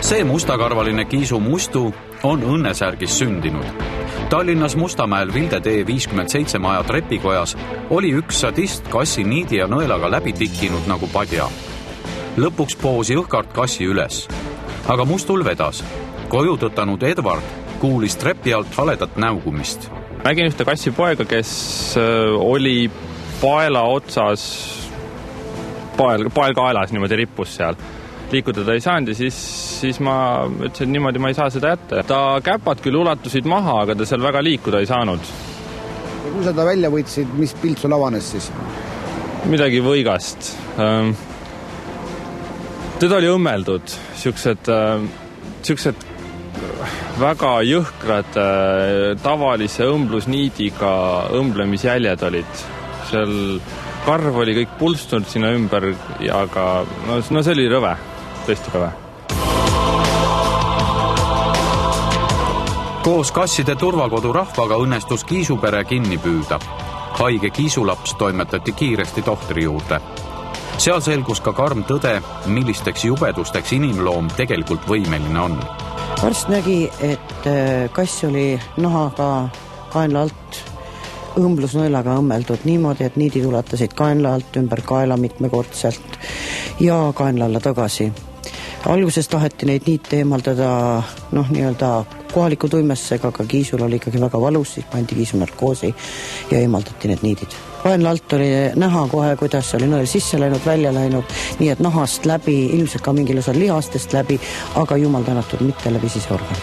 See mustakarvaline Kiisu Mustu on õnnesärgis sündinud. Tallinnas Mustamäel Vildetee 57 maja trepikojas oli üks sadist kassi niidi ja nõelaga läbi tikkinud nagu padja. Lõpuks poosi õhkart kassi üles. Aga Mustul vedas. Koju tõtanud Edward kuulis trepi alt haledat näugumist. Nägin ühte kassipoega, kes oli paela otsas, pael kaelas niimoodi rippus seal. Liikuda ta ei saanud ja siis ma ütlesin, et niimoodi ma ei saa seda jätta. Ta käpad küll ulatusid maha, aga ta seal väga liikuda ei saanud. Ja kui sa ta välja võtsid, mis pilt sul avanes siis? Midagi võigast. Teda oli õmmeldud. Siuksed väga jõhkrad tavalise õmblusniidiga õmblemisjäljed olid. Seal karv oli kõik pulstunud sinna ümber, aga no see oli rõve. Tõesti rõve. Koos kasside turvakodu rahvaga õnnestus Kiisupere kinni püüda. Haige Kiisulaps toimetati kiiresti tohtri juurde. Seal selgus ka karm tõde, millisteks jubedusteks inimloom tegelikult võimeline on. Arst nägi, et kass oli nahaga kaenla alt õmblusnõelaga õmmeldud niimoodi, et niidid ulatasid kaenla alt ümber kaela mitmekordselt ja kaenla alla tagasi. Alguses taheti neid niite eemaldada nii-öelda kohaliku tuimessega, aga Kiisul oli ikkagi väga valus, siis pandi Kiisu narkoosi ja eemaldati need niidid. Kaenla alt oli näha kohe, kuidas oli nõel sisse läinud, välja läinud, nii et nahast läbi, ilmselt ka mingil osal lihastest läbi, aga jumal tänatud mitte läbi siseorganit.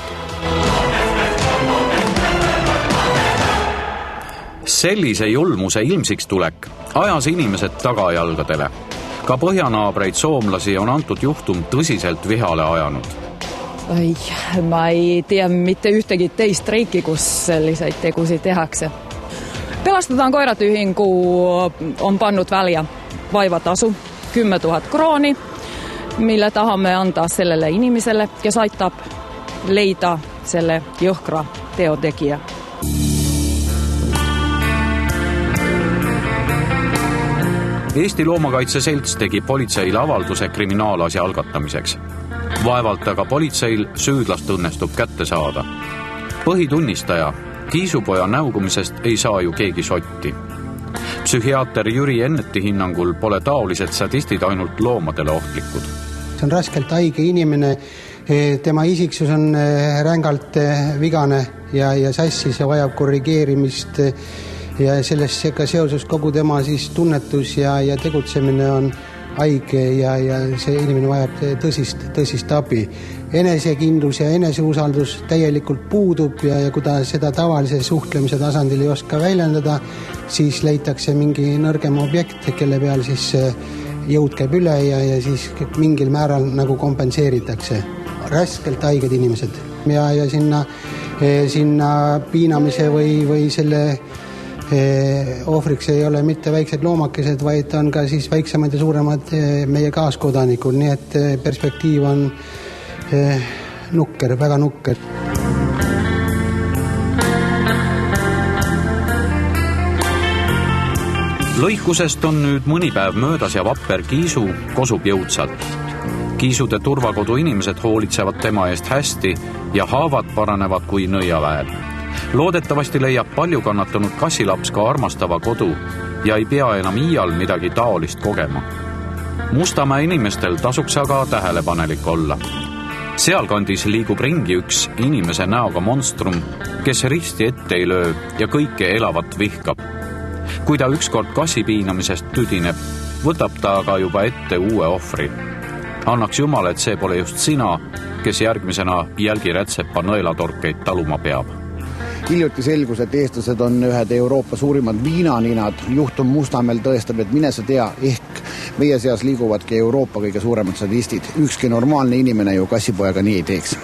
Sellise julmuse ilmsiks tulek ajas inimesed tagajalgadele. Ka põhjanaabreid soomlasi on antud juhtum tõsiselt vihale ajanud. Ma ei tea mitte ühtegi teist riiki, kus selliseid tegusid tehakse. Pelastetaan koirat ühingu on pannud välja vaivatasu 10 000 krooni, mille tahame anda sellele inimesele, kes aitab leida selle jõhkra teotegija. Eesti Loomakaitse Selts tegi politseile avalduse kriminaalasja algatamiseks. Vaevalt aga politseil süüdlast õnnestub kätte saada. Põhitunnistaja Kiisupoja näugumisest ei saa ju keegi sotti. Psühhiaater Jüri Enneti hinnangul pole taolised sadistid ainult loomadele ohtlikud. See on raskelt haige inimene, tema isiksus on rängalt vigane ja sassis ja vajab korrigeerimist ja sellesega seoses kogu tema siis tunnetus ja tegutsemine on haige ja see inimene vajab tõsist abi. Enesekindlus ja eneseusaldus täielikult puudub ja kui ta seda tavalise suhtlemise tasandil ei oska väljendada, siis leitakse mingi nõrgem objekt, kelle peal siis jõud käib üle ja siis mingil määral nagu kompenseeritakse. Raskelt haiged inimesed ja sinna piinamise või selle ohvriks ei ole mitte väiksed loomakesed, vaid on ka siis väiksemad ja suuremad meie kaaskodanikud, nii et perspektiiv on nukker, väga nukker. Lõikusest on nüüd mõni päev möödas ja vapper Kiisu kosub jõudsalt. Kiisude turvakodu inimesed hoolitsevad tema eest hästi ja haavad paranevad kui nõiaväel. Loodetavasti leiab palju kannatanud kassilaps ka armastava kodu ja ei pea enam iial midagi taolist kogema. Mustamäe inimestel tasuks aga tähelepanelik olla. Sealkandis liigub ringi üks inimese näoga monstrum, kes risti ette ei löö ja kõike elavat vihkab. Kui ta ükskord kassi piinamisest tüdineb, võtab ta aga juba ette uue ohvri. Annaks Jumal, et see pole just sina, kes järgmisena jälgirätsepa nõelatorkeid taluma peab. Hiljuti selgus, et eestlased on ühed Euroopa suurimad viinaninad. Juhtum Mustamäel tõestab, et mine sa tea, ehk meie seas liiguvadki Euroopa kõige suuremad sadistid. Ükski normaalne inimene ju kassipojaga nii ei teeks.